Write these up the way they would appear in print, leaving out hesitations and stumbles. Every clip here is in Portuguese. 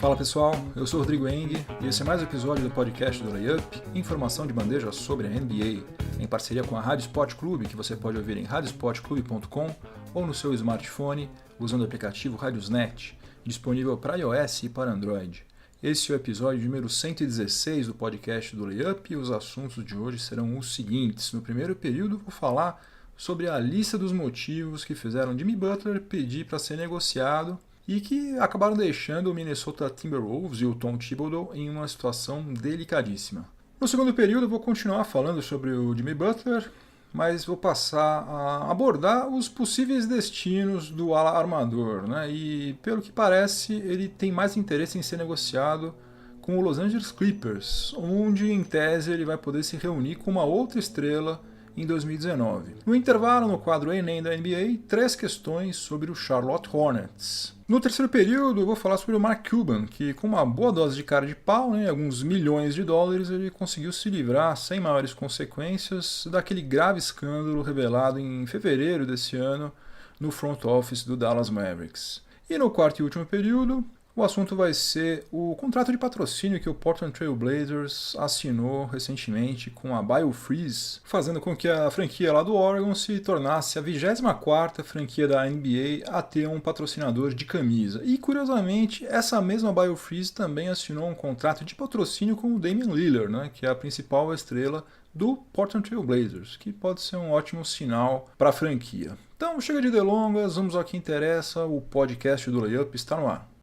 Fala pessoal, eu sou o Rodrigo Eng e esse é mais um episódio do podcast do Layup, informação de bandeja sobre a NBA, em parceria com a Rádio Sport Clube, que você pode ouvir em radiosportclube.com ou no seu smartphone usando o aplicativo Radiosnet, disponível para iOS e para Android. Esse é o episódio número 116 do podcast do Layup e os assuntos de hoje serão os seguintes. No primeiro período vou falar sobre a lista dos motivos que fizeram Jimmy Butler pedir para ser negociado e que acabaram deixando o Minnesota Timberwolves e o Tom Thibodeau em uma situação delicadíssima. No segundo período eu vou continuar falando sobre o Jimmy Butler, mas vou passar a abordar os possíveis destinos do ala armador, né? E pelo que parece ele tem mais interesse em ser negociado com o Los Angeles Clippers, onde em tese ele vai poder se reunir com uma outra estrela em 2019. No intervalo, no quadro ENEM da NBA, 3 questões sobre o Charlotte Hornets. No terceiro período, eu vou falar sobre o Mark Cuban, que com uma boa dose de cara de pau, alguns milhões de dólares, ele conseguiu se livrar, sem maiores consequências, daquele grave escândalo revelado em fevereiro desse ano no front office do Dallas Mavericks. E no quarto e último período, o assunto vai ser o contrato de patrocínio que o Portland Trail Blazers assinou recentemente com a BioFreeze, fazendo com que a franquia lá do Oregon se tornasse a 24ª franquia da NBA a ter um patrocinador de camisa. E, curiosamente, essa mesma BioFreeze também assinou um contrato de patrocínio com o Damian Lillard, que é a principal estrela do Portland Trail Blazers, que pode ser um ótimo sinal para a franquia. Então, chega de delongas, vamos ao que interessa, o podcast do Layup está no ar.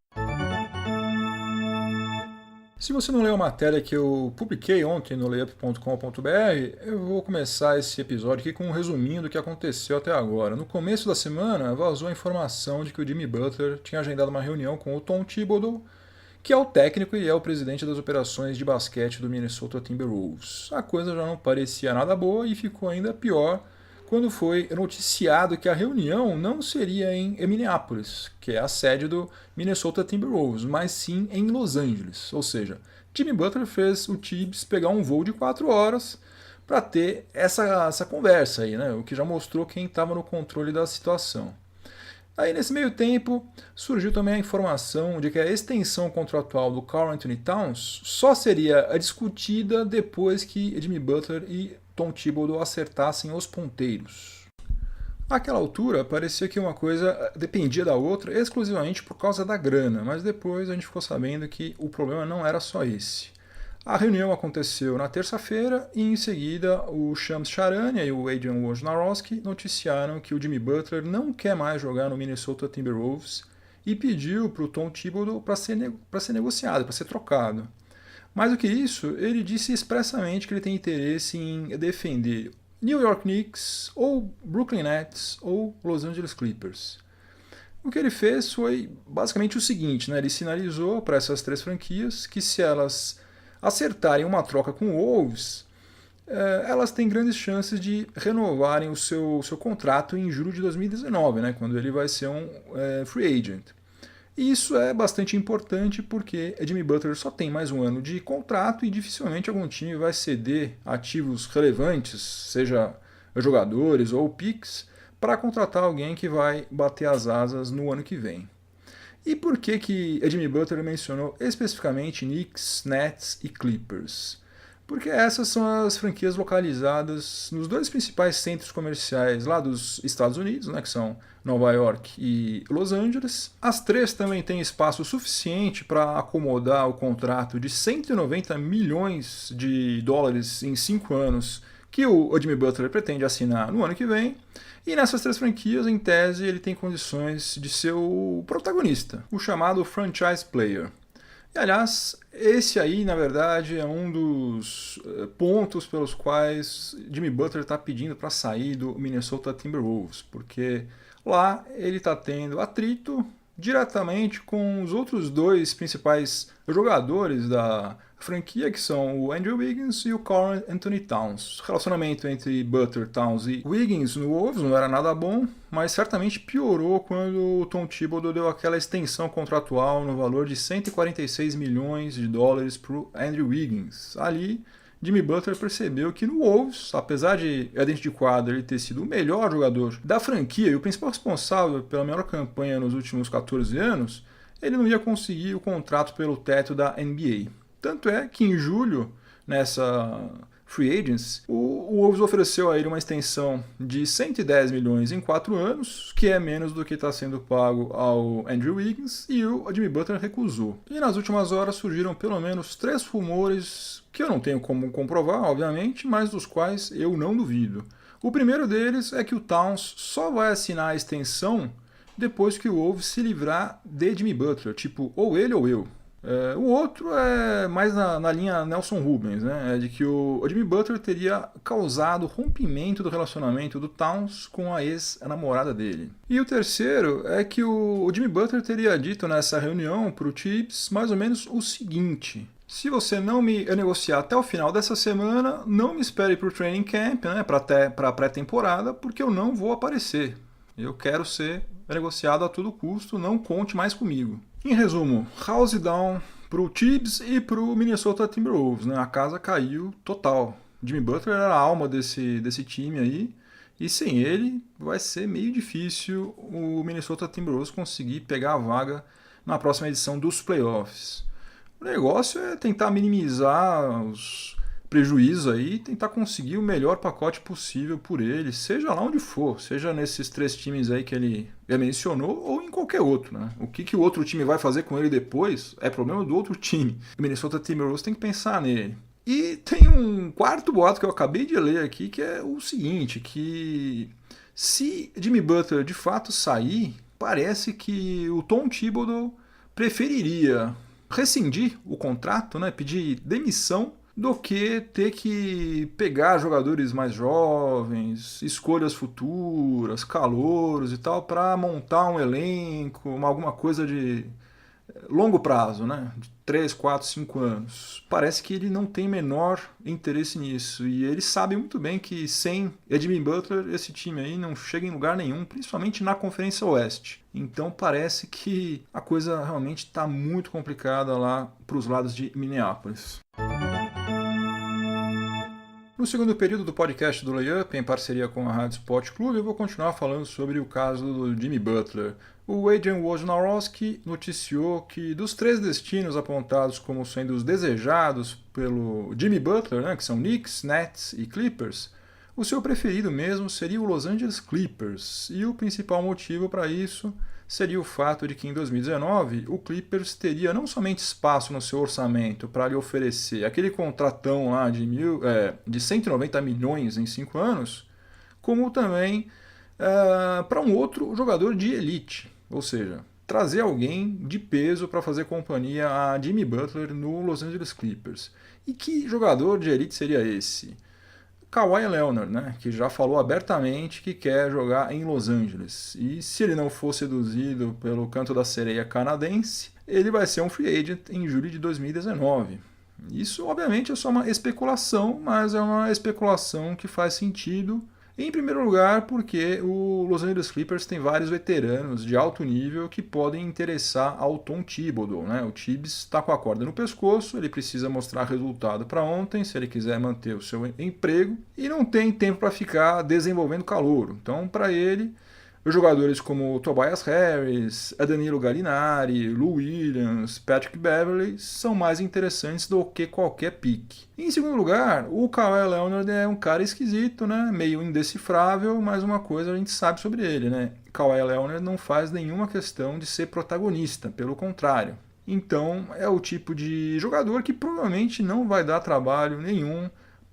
Se você não leu a matéria que eu publiquei ontem no layup.com.br, eu vou começar esse episódio aqui com um resuminho do que aconteceu até agora. No começo da semana, vazou a informação de que o Jimmy Butler tinha agendado uma reunião com o Tom Thibodeau, que é o técnico e é o presidente das operações de basquete do Minnesota Timberwolves. A coisa já não parecia nada boa e ficou ainda pior quando foi noticiado que a reunião não seria em Minneapolis, que é a sede do Minnesota Timberwolves, mas sim em Los Angeles. Ou seja, Jimmy Butler fez o Tibbs pegar um voo de 4 horas para ter essa conversa aí, o que já mostrou quem estava no controle da situação. Aí, nesse meio tempo, surgiu também a informação de que a extensão contratual do Karl-Anthony Towns só seria discutida depois que Jimmy Butler e Tom Thibodeau acertassem os ponteiros. Naquela altura, parecia que uma coisa dependia da outra exclusivamente por causa da grana, mas depois a gente ficou sabendo que o problema não era só esse. A reunião aconteceu na terça-feira e em seguida o Shams Charania e o Adrian Wojnarowski noticiaram que o Jimmy Butler não quer mais jogar no Minnesota Timberwolves e pediu para o Tom Thibodeau para ser negociado, para ser trocado. Mais do que isso, ele disse expressamente que ele tem interesse em defender New York Knicks, ou Brooklyn Nets, ou Los Angeles Clippers. O que ele fez foi basicamente o seguinte, ele sinalizou para essas 3 franquias que se elas acertarem uma troca com o Wolves, elas têm grandes chances de renovarem o seu contrato em julho de 2019, quando ele vai ser um free agent. E isso é bastante importante porque Jimmy Butler só tem mais um ano de contrato e dificilmente algum time vai ceder ativos relevantes, seja jogadores ou picks, para contratar alguém que vai bater as asas no ano que vem. E por que Jimmy Butler mencionou especificamente Knicks, Nets e Clippers? Porque essas são as franquias localizadas nos 2 principais centros comerciais lá dos Estados Unidos, que são Nova York e Los Angeles. As 3 também têm espaço suficiente para acomodar o contrato de 190 milhões de dólares em 5 anos que o Jimmy Butler pretende assinar no ano que vem. E nessas 3 franquias, em tese, ele tem condições de ser o protagonista, o chamado franchise player. E, aliás, esse aí, na verdade, é um dos pontos pelos quais Jimmy Butler está pedindo para sair do Minnesota Timberwolves, porque lá ele está tendo atrito diretamente com os outros 2 principais jogadores da franquia, que são o Andrew Wiggins e o Karl-Anthony Towns. O relacionamento entre Butler, Towns e Wiggins no Wolves não era nada bom, mas certamente piorou quando o Tom Thibodeau deu aquela extensão contratual no valor de 146 milhões de dólares para o Andrew Wiggins. Ali, Jimmy Butler percebeu que no Wolves, apesar de dentro de quadra ele ter sido o melhor jogador da franquia e o principal responsável pela melhor campanha nos últimos 14 anos, ele não ia conseguir o contrato pelo teto da NBA. Tanto é que em julho, nessa Free Agents, o Wolves ofereceu a ele uma extensão de 110 milhões em 4 anos, que é menos do que está sendo pago ao Andrew Wiggins, e o Jimmy Butler recusou. E nas últimas horas surgiram pelo menos 3 rumores que eu não tenho como comprovar, obviamente, mas dos quais eu não duvido. O primeiro deles é que o Towns só vai assinar a extensão depois que o Wolves se livrar de Jimmy Butler, tipo, ou ele ou eu. O outro é mais na linha Nelson Rubens, né? É de que o Jimmy Butler teria causado rompimento do relacionamento do Towns com a ex-namorada dele. E o terceiro é que o Jimmy Butler teria dito nessa reunião para o Tibbs mais ou menos o seguinte: se você não me negociar até o final dessa semana, não me espere para o training camp, né, para a pré-temporada, porque eu não vou aparecer. Eu quero ser negociado a todo custo, não conte mais comigo. Em resumo, house down para o Tibbs e para o Minnesota Timberwolves, né? A casa caiu total. Jimmy Butler era a alma desse time aí, e sem ele vai ser meio difícil o Minnesota Timberwolves conseguir pegar a vaga na próxima edição dos playoffs. O negócio é tentar minimizar os prejuízos aí, tentar conseguir o melhor pacote possível por ele, seja lá onde for, seja nesses 3 times aí que ele mencionou ou em qualquer outro, né? O que o outro time vai fazer com ele depois é problema do outro time. O Minnesota Timberwolves tem que pensar nele. E tem um quarto boato que eu acabei de ler aqui, que é o seguinte, que se Jimmy Butler de fato sair, parece que o Tom Thibodeau preferiria rescindir o contrato, né, pedir demissão, do que ter que pegar jogadores mais jovens, escolhas futuras, calouros e tal, para montar um elenco, alguma coisa de longo prazo, né? De 3, 4, 5 anos. Parece que ele não tem menor interesse nisso. E ele sabe muito bem que sem Jimmy Butler, esse time aí não chega em lugar nenhum, principalmente na Conferência Oeste. Então parece que a coisa realmente está muito complicada lá para os lados de Minneapolis. No segundo período do podcast do Layup, em parceria com a Rádio Sport Clube, eu vou continuar falando sobre o caso do Jimmy Butler. O Adrian Wojnarowski noticiou que dos 3 destinos apontados como sendo os desejados pelo Jimmy Butler, né, que são Knicks, Nets e Clippers, o seu preferido mesmo seria o Los Angeles Clippers, e o principal motivo para isso seria o fato de que em 2019 o Clippers teria não somente espaço no seu orçamento para lhe oferecer aquele contratão lá de 190 milhões em 5 anos, como também para um outro jogador de elite, ou seja, trazer alguém de peso para fazer companhia a Jimmy Butler no Los Angeles Clippers. E que jogador de elite seria esse? Kawhi Leonard, né, que já falou abertamente que quer jogar em Los Angeles. E se ele não for seduzido pelo canto da sereia canadense, ele vai ser um free agent em julho de 2019. Isso, obviamente, é só uma especulação, mas é uma especulação que faz sentido. Em primeiro lugar, porque o Los Angeles Clippers tem vários veteranos de alto nível que podem interessar ao Tom Thibodeau, né? O Tibbs está com a corda no pescoço, ele precisa mostrar resultado para ontem se ele quiser manter o seu emprego e não tem tempo para ficar desenvolvendo calouro. Então, para ele, os jogadores como Tobias Harris, Danilo Gallinari, Lou Williams, Patrick Beverley são mais interessantes do que qualquer pique. Em segundo lugar, o Kawhi Leonard é um cara esquisito, né? Meio indecifrável, mas uma coisa a gente sabe sobre ele, né? Kawhi Leonard não faz nenhuma questão de ser protagonista, pelo contrário. Então é o tipo de jogador que provavelmente não vai dar trabalho nenhum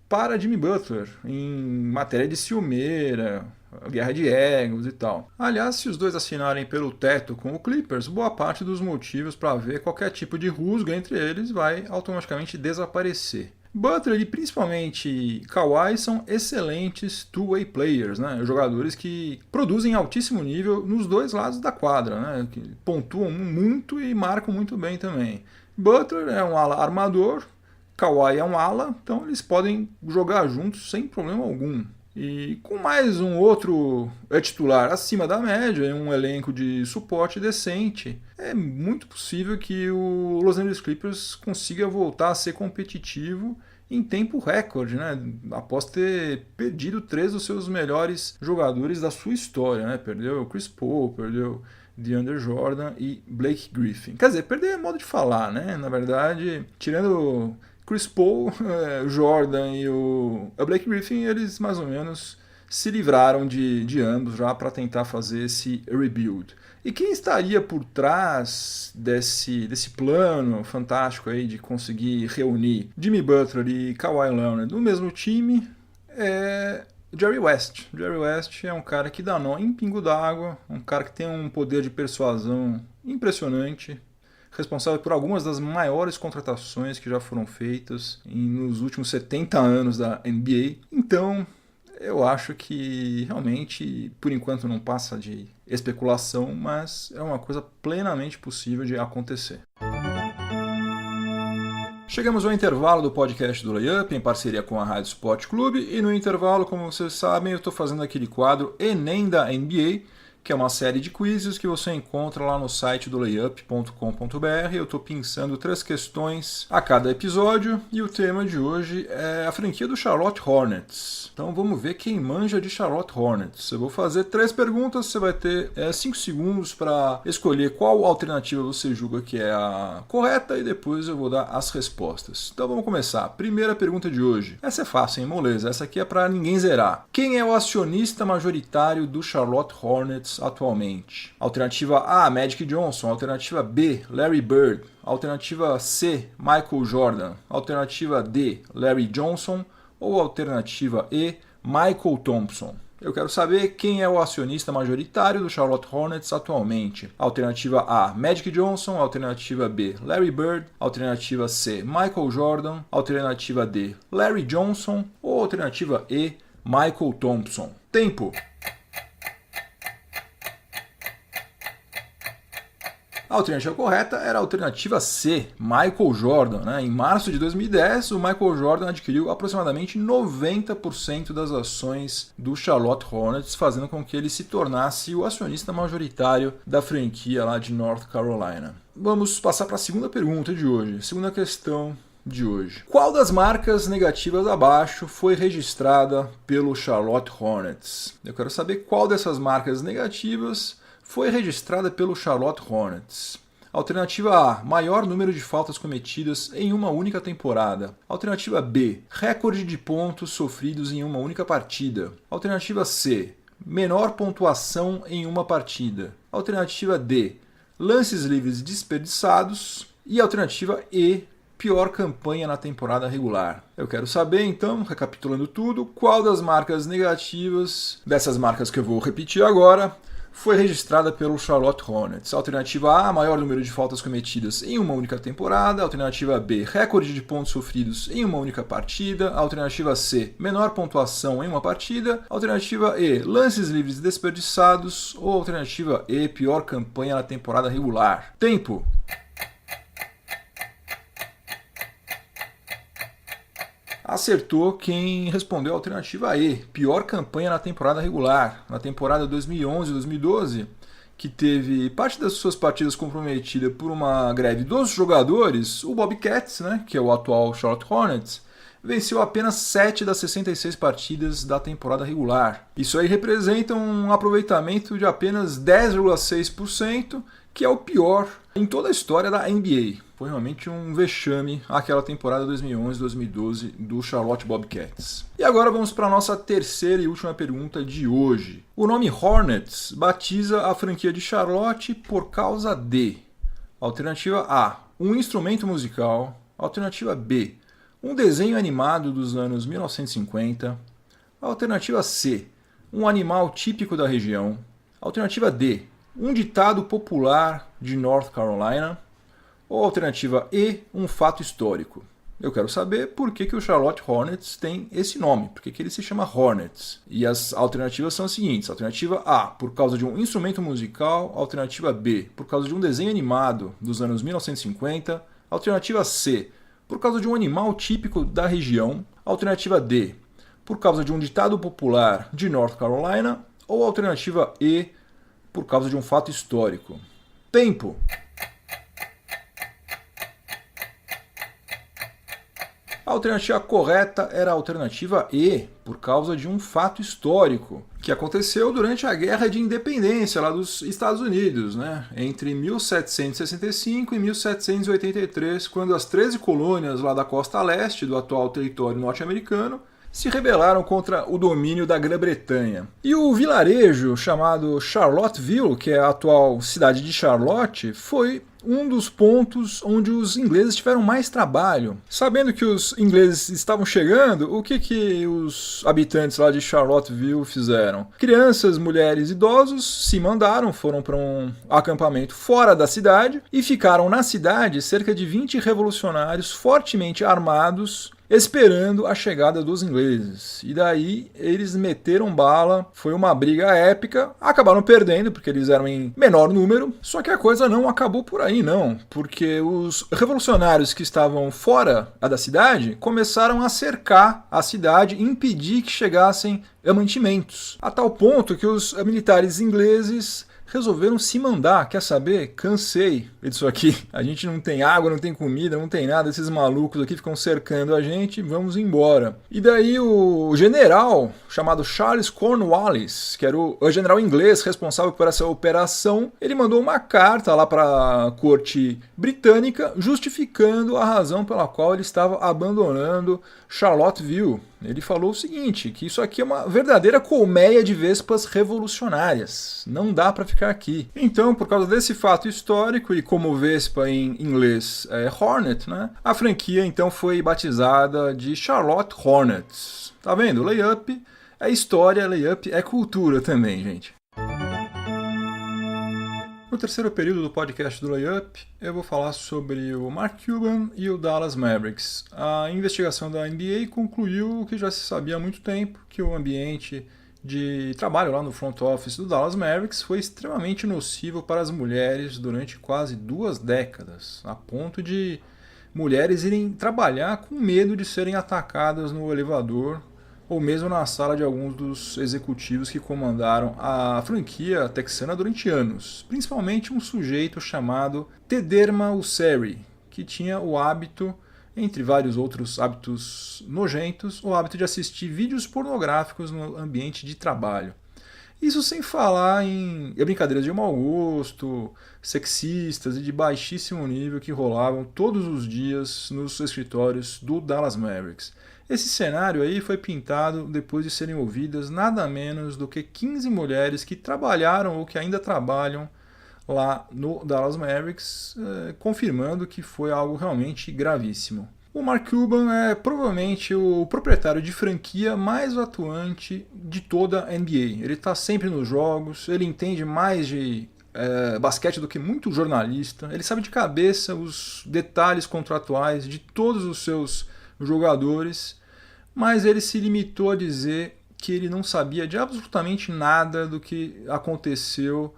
para Jimmy Butler em matéria de ciumeira, guerra de egos e tal. Aliás, se os dois assinarem pelo teto com o Clippers, boa parte dos motivos para ver qualquer tipo de rusga entre eles vai automaticamente desaparecer. Butler e principalmente Kawhi são excelentes two-way players, né? Jogadores que produzem altíssimo nível nos dois lados da quadra, né? Que pontuam muito e marcam muito bem também. Butler é um ala armador, Kawhi é um ala, então eles podem jogar juntos sem problema algum. E com mais um outro titular acima da média, em um elenco de suporte decente, é muito possível que o Los Angeles Clippers consiga voltar a ser competitivo em tempo recorde, né? Após ter perdido 3 dos seus melhores jogadores da sua história, né? Perdeu o Chris Paul, perdeu DeAndre Jordan e Blake Griffin. Quer dizer, perder é modo de falar, né? Na verdade, tirando Chris Paul, Jordan e o Blake Griffin, eles mais ou menos se livraram de ambos já para tentar fazer esse rebuild. E quem estaria por trás desse plano fantástico aí de conseguir reunir Jimmy Butler e Kawhi Leonard no mesmo time é Jerry West. Jerry West é um cara que dá nó em pingo d'água, um cara que tem um poder de persuasão impressionante, responsável por algumas das maiores contratações que já foram feitas nos últimos 70 anos da NBA. Então, eu acho que realmente, por enquanto, não passa de especulação, mas é uma coisa plenamente possível de acontecer. Chegamos ao intervalo do podcast do Layup, em parceria com a Rádio Sport Clube, e no intervalo, como vocês sabem, eu estou fazendo aquele quadro Enem da NBA, que é uma série de quizzes que você encontra lá no site do layup.com.br. Eu estou pensando 3 questões a cada episódio e o tema de hoje é a franquia do Charlotte Hornets. Então vamos ver quem manja de Charlotte Hornets. Eu vou fazer 3 perguntas, você vai ter 5 segundos para escolher qual alternativa você julga que é a correta e depois eu vou dar as respostas. Então vamos começar. Primeira pergunta de hoje. Essa é fácil, hein, moleza? Essa aqui é para ninguém zerar. Quem é o acionista majoritário do Charlotte Hornets atualmente? Alternativa A, Magic Johnson. Alternativa B, Larry Bird. Alternativa C, Michael Jordan. Alternativa D, Larry Johnson. Ou alternativa E, Michael Thompson. Eu quero saber quem é o acionista majoritário do Charlotte Hornets atualmente. Alternativa A, Magic Johnson. Alternativa B, Larry Bird. Alternativa C, Michael Jordan. Alternativa D, Larry Johnson. Ou alternativa E, Michael Thompson. Tempo. A alternativa correta era a alternativa C, Michael Jordan, né? Em março de 2010, o Michael Jordan adquiriu aproximadamente 90% das ações do Charlotte Hornets, fazendo com que ele se tornasse o acionista majoritário da franquia lá de North Carolina. Vamos passar para a segunda pergunta de hoje, segunda questão de hoje. Qual das marcas negativas abaixo foi registrada pelo Charlotte Hornets? Eu quero saber qual dessas marcas negativas foi registrada pelo Charlotte Hornets. Alternativa A, maior número de faltas cometidas em uma única temporada. Alternativa B, recorde de pontos sofridos em uma única partida. Alternativa C, menor pontuação em uma partida. Alternativa D, lances livres desperdiçados. E alternativa E, pior campanha na temporada regular. Eu quero saber, então, recapitulando tudo, qual das marcas negativas, dessas marcas que eu vou repetir agora, foi registrada pelo Charlotte Hornets. Alternativa A, maior número de faltas cometidas em uma única temporada. Alternativa B, recorde de pontos sofridos em uma única partida. Alternativa C, menor pontuação em uma partida. Alternativa E, lances livres desperdiçados. Ou alternativa E, pior campanha na temporada regular. Tempo. Acertou quem respondeu a alternativa E, pior campanha na temporada regular. Na temporada 2011-2012, que teve parte das suas partidas comprometida por uma greve dos jogadores, o Bobcats, né, que é o atual Charlotte Hornets, venceu apenas 7 das 66 partidas da temporada regular. Isso aí representa um aproveitamento de apenas 10,6%, que é o pior em toda a história da NBA. Foi realmente um vexame aquela temporada 2011-2012 do Charlotte Bobcats. E agora vamos para a nossa terceira e última pergunta de hoje. O nome Hornets batiza a franquia de Charlotte por causa de: alternativa A, um instrumento musical. Alternativa B, um desenho animado dos anos 1950. Alternativa C, um animal típico da região. Alternativa D, um ditado popular de North Carolina. Ou alternativa E, um fato histórico. Eu quero saber por que o Charlotte Hornets tem esse nome, por que ele se chama Hornets. E as alternativas são as seguintes. Alternativa A, por causa de um instrumento musical. Alternativa B, por causa de um desenho animado dos anos 1950. Alternativa C, por causa de um animal típico da região. Alternativa D, por causa de um ditado popular de North Carolina. Ou alternativa E, por causa de um fato histórico. Tempo. A alternativa correta era a alternativa E, por causa de um fato histórico, que aconteceu durante a Guerra de Independência lá dos Estados Unidos, né? Entre 1765 e 1783, quando as 13 colônias lá da costa leste do atual território norte-americano se rebelaram contra o domínio da Grã-Bretanha. E o vilarejo chamado Charlottesville, que é a atual cidade de Charlotte, foi um dos pontos onde os ingleses tiveram mais trabalho. Sabendo que os ingleses estavam chegando, o que os habitantes lá de Charlottesville fizeram? Crianças, mulheres e idosos se mandaram, foram para um acampamento fora da cidade e ficaram na cidade cerca de 20 revolucionários fortemente armados, esperando a chegada dos ingleses. E daí eles meteram bala, foi uma briga épica, acabaram perdendo porque eles eram em menor número, só que a coisa não acabou por aí não, porque os revolucionários que estavam fora da cidade começaram a cercar a cidade e impedir que chegassem mantimentos, a tal ponto que os militares ingleses resolveram se mandar. Quer saber? Cansei disso aqui. A gente não tem água, não tem comida, não tem nada. Esses malucos aqui ficam cercando a gente, vamos embora. E daí o general, chamado Charles Cornwallis, que era o general inglês responsável por essa operação, ele mandou uma carta lá para a corte britânica justificando a razão pela qual ele estava abandonando Charlottesville. Ele falou o seguinte, que isso aqui é uma verdadeira colmeia de vespas revolucionárias. Não dá para ficar aqui. Então, por causa desse fato histórico, e como vespa em inglês é Hornet, né, a franquia então foi batizada de Charlotte Hornets. Tá vendo? Layup é história, layup é cultura também, gente. No terceiro período do podcast do Layup, eu vou falar sobre o Mark Cuban e o Dallas Mavericks. A investigação da NBA concluiu o que já se sabia há muito tempo, que o ambiente de trabalho lá no front office do Dallas Mavericks foi extremamente nocivo para as mulheres durante quase 2 décadas, a ponto de mulheres irem trabalhar com medo de serem atacadas no elevador ou mesmo na sala de alguns dos executivos que comandaram a franquia texana durante anos, principalmente um sujeito chamado Tederma Usseri, que tinha o hábito, entre vários outros hábitos nojentos, o hábito de assistir vídeos pornográficos no ambiente de trabalho. Isso sem falar em brincadeiras de mau gosto, sexistas e de baixíssimo nível que rolavam todos os dias nos escritórios do Dallas Mavericks. Esse cenário aí foi pintado depois de serem ouvidas nada menos do que 15 mulheres que trabalharam ou que ainda trabalham lá no Dallas Mavericks, confirmando que foi algo realmente gravíssimo. O Mark Cuban é provavelmente o proprietário de franquia mais atuante de toda a NBA. Ele está sempre nos jogos, ele entende mais de basquete do que muito jornalista, ele sabe de cabeça os detalhes contratuais de todos os seus jogadores, mas ele se limitou a dizer que ele não sabia de absolutamente nada do que aconteceu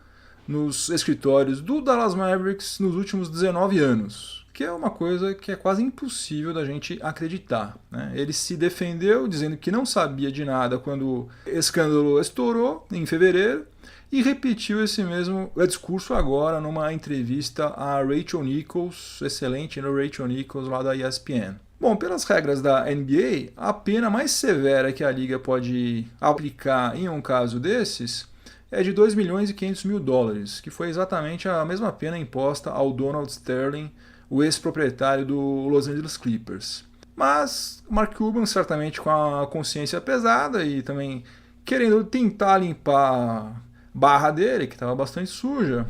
nos escritórios do Dallas Mavericks nos últimos 19 anos, que é uma coisa que é quase impossível da gente acreditar, né? Ele se defendeu dizendo que não sabia de nada quando o escândalo estourou em fevereiro e repetiu esse mesmo discurso agora numa entrevista a Rachel Nichols, excelente, né? Rachel Nichols lá da ESPN. Bom, pelas regras da NBA, a pena mais severa que a liga pode aplicar em um caso desses é de 2 milhões e 500 mil dólares, que foi exatamente a mesma pena imposta ao Donald Sterling, o ex-proprietário do Los Angeles Clippers. Mas Mark Cuban, certamente com a consciência pesada e também querendo tentar limpar a barra dele, que estava bastante suja,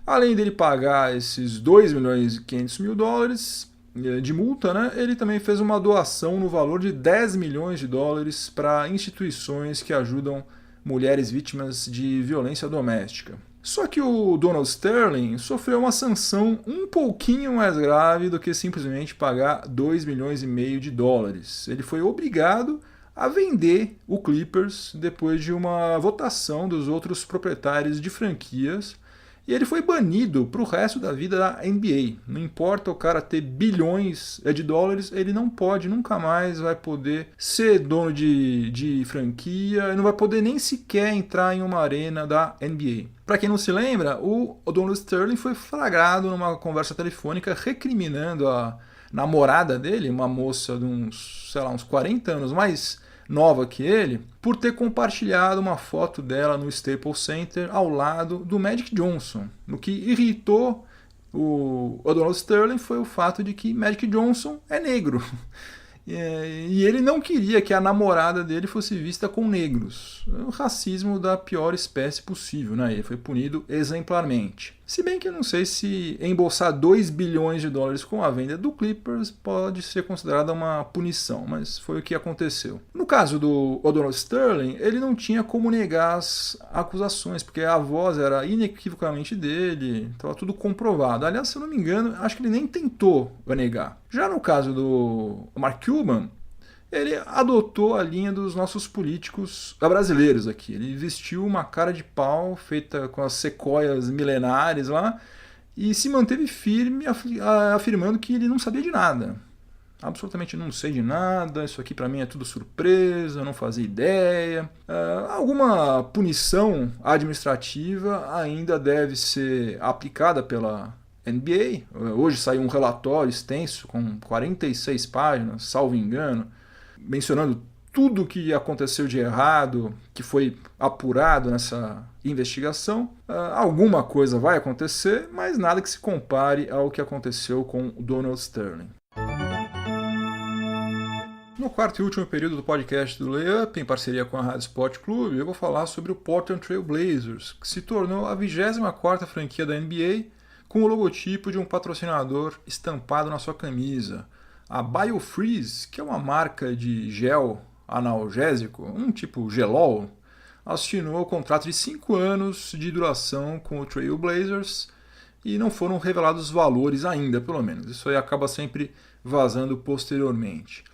além dele pagar esses 2 milhões e 500 mil dólares de multa, né, ele também fez uma doação no valor de 10 milhões de dólares para instituições que ajudam mulheres vítimas de violência doméstica. Só que o Donald Sterling sofreu uma sanção um pouquinho mais grave do que simplesmente pagar 2 milhões e meio de dólares. Ele foi obrigado a vender o Clippers depois de uma votação dos outros proprietários de franquias, e ele foi banido para o resto da vida da NBA. Não importa o cara ter bilhões de dólares, ele não pode, nunca mais vai poder ser dono de franquia, não vai poder nem sequer entrar em uma arena da NBA. Para quem não se lembra, o Donald Sterling foi flagrado numa conversa telefônica recriminando a namorada dele, uma moça de uns 40 anos mais nova que ele, por ter compartilhado uma foto dela no Staples Center ao lado do Magic Johnson. O que irritou o Donald Sterling foi o fato de que Magic Johnson é negro. E ele não queria que a namorada dele fosse vista com negros. O racismo da pior espécie possível, né? Ele foi punido exemplarmente. Se bem que eu não sei se embolsar 2 bilhões de dólares com a venda do Clippers pode ser considerada uma punição, mas foi o que aconteceu. No caso do Donald Sterling, ele não tinha como negar as acusações, porque a voz era inequivocamente dele, estava tudo comprovado. Aliás, se eu não me engano, acho que ele nem tentou negar. Já no caso do Mark Cuban, ele adotou a linha dos nossos políticos brasileiros aqui. Ele vestiu uma cara de pau feita com as sequoias milenares lá e se manteve firme afirmando que ele não sabia de nada. Absolutamente não sei de nada, isso aqui para mim é tudo surpresa, eu não fazia ideia. Alguma punição administrativa ainda deve ser aplicada pela NBA. Hoje saiu um relatório extenso com 46 páginas, salvo engano, mencionando tudo o que aconteceu de errado, que foi apurado nessa investigação. Alguma coisa vai acontecer, mas nada que se compare ao que aconteceu com o Donald Sterling. No quarto e último período do podcast do Layup, em parceria com a Rádio Sport Clube, eu vou falar sobre o Portland Trail Blazers, que se tornou a 24ª franquia da NBA com o logotipo de um patrocinador estampado na sua camisa. A BioFreeze, que é uma marca de gel analgésico, um tipo gelol, assinou um contrato de 5 anos de duração com o Trail Blazers e não foram revelados valores ainda, pelo menos. Isso aí acaba sempre vazando posteriormente.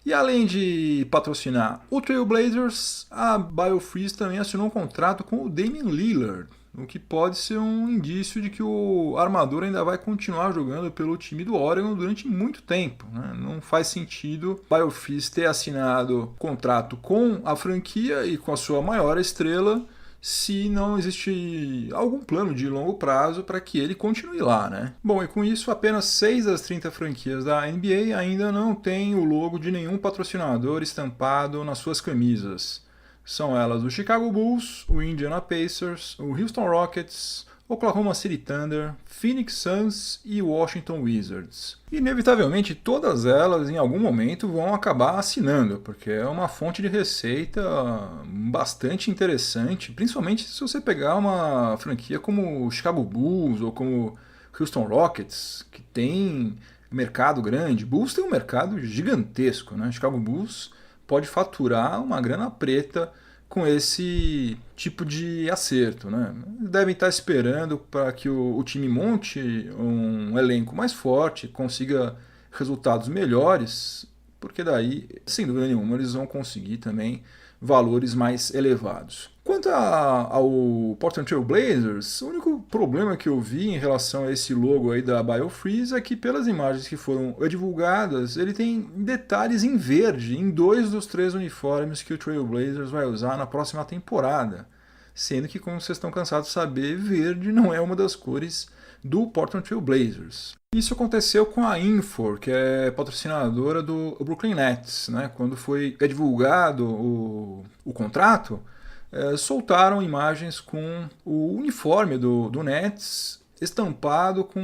E além de patrocinar o Trail Blazers, a BioFreeze também assinou um contrato com o Damian Lillard, o que pode ser um indício de que o armador ainda vai continuar jogando pelo time do Oregon durante muito tempo, né? Não faz sentido a BioFreeze ter assinado contrato com a franquia e com a sua maior estrela se não existe algum plano de longo prazo para que ele continue lá, né? Bom, e com isso apenas 6 das 30 franquias da NBA ainda não têm o logo de nenhum patrocinador estampado nas suas camisas. São elas o Chicago Bulls, o Indiana Pacers, o Houston Rockets, Oklahoma City Thunder, Phoenix Suns e Washington Wizards. Inevitavelmente, todas elas, em algum momento, vão acabar assinando, porque é uma fonte de receita bastante interessante, principalmente se você pegar uma franquia como o Chicago Bulls ou como o Houston Rockets, que tem mercado grande. Bulls tem um mercado gigantesco, né? Chicago Bulls pode faturar uma grana preta com esse tipo de acerto, né? Devem estar esperando para que o time monte um elenco mais forte, consiga resultados melhores, porque daí, sem dúvida nenhuma, eles vão conseguir também valores mais elevados. Quanto ao Portland Trail Blazers, o único problema que eu vi em relação a esse logo aí da BioFreeze é que pelas imagens que foram divulgadas, ele tem detalhes em verde em 2 dos 3 uniformes que o Trail Blazers vai usar na próxima temporada. Sendo que, como vocês estão cansados de saber, verde não é uma das cores do Portland Trail Blazers. Isso aconteceu com a Infor, que é patrocinadora do Brooklyn Nets, né? Quando foi divulgado o contrato, soltaram imagens com o uniforme do Nets estampado com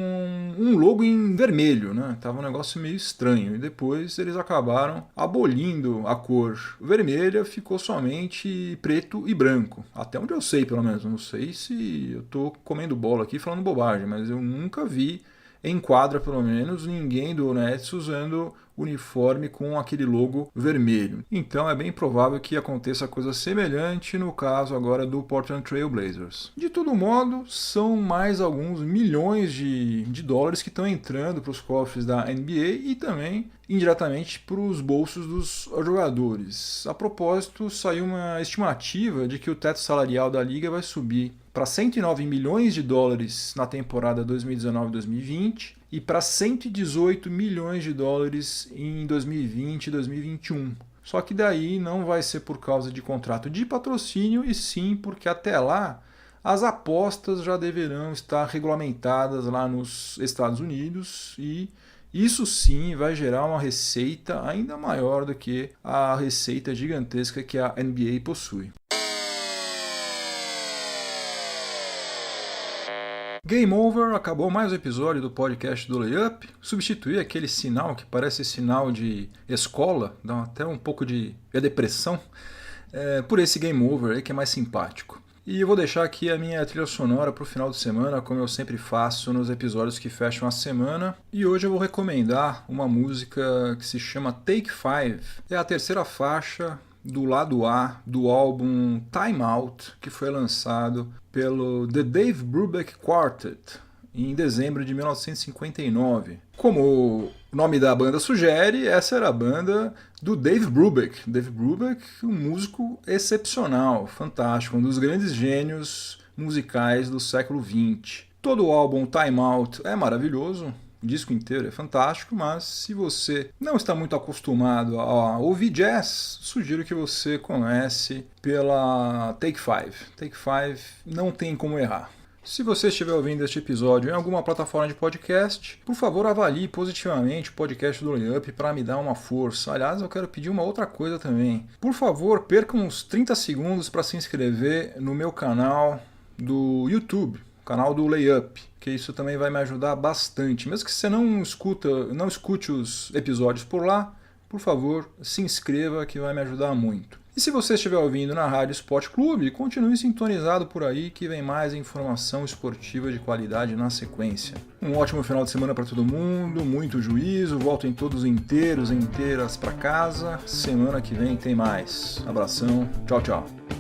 um logo em vermelho, né? Tava um negócio meio estranho. E depois eles acabaram abolindo a cor vermelha, ficou somente preto e branco. Até onde eu sei, pelo menos. Não sei se eu tô comendo bola aqui falando bobagem, mas eu nunca vi em quadra, pelo menos, ninguém do Nets usando uniforme com aquele logo vermelho. Então é bem provável que aconteça coisa semelhante no caso agora do Portland Trail Blazers. De todo modo, são mais alguns milhões de dólares que estão entrando para os cofres da NBA e também indiretamente para os bolsos dos jogadores. A propósito, saiu uma estimativa de que o teto salarial da liga vai subir para 109 milhões de dólares na temporada 2019-2020 e para 118 milhões de dólares em 2020 e 2021. Só que daí não vai ser por causa de contrato de patrocínio, e sim porque até lá as apostas já deverão estar regulamentadas lá nos Estados Unidos e Isso sim vai gerar uma receita ainda maior do que a receita gigantesca que a NBA possui. Game over, acabou mais um episódio do podcast do Layup. Substituí aquele sinal que parece sinal de escola, dá até um pouco de depressão, por esse game over aí que é mais simpático. E eu vou deixar aqui a minha trilha sonora para o final de semana, como eu sempre faço nos episódios que fecham a semana. E hoje eu vou recomendar uma música que se chama Take 5. É a terceira faixa do lado A do álbum Time Out, que foi lançado pelo The Dave Brubeck Quartet em dezembro de 1959. Como o nome da banda sugere, essa era a banda do Dave Brubeck. Dave Brubeck, um músico excepcional, fantástico, um dos grandes gênios musicais do século XX. Todo o álbum Time Out é maravilhoso, o disco inteiro é fantástico, mas se você não está muito acostumado a ouvir jazz, sugiro que você comece pela Take 5. Take 5 não tem como errar. Se você estiver ouvindo este episódio em alguma plataforma de podcast, por favor avalie positivamente o podcast do Layup para me dar uma força. Aliás, eu quero pedir uma outra coisa também. Por favor, perca uns 30 segundos para se inscrever no meu canal do YouTube, canal do Layup, que isso também vai me ajudar bastante. Mesmo que você não escute os episódios por lá, por favor, se inscreva que vai me ajudar muito. E se você estiver ouvindo na Rádio Sport Clube, continue sintonizado por aí que vem mais informação esportiva de qualidade na sequência. Um ótimo final de semana para todo mundo, muito juízo, voltem todos inteiras para casa. Semana que vem tem mais. Abração, tchau, tchau.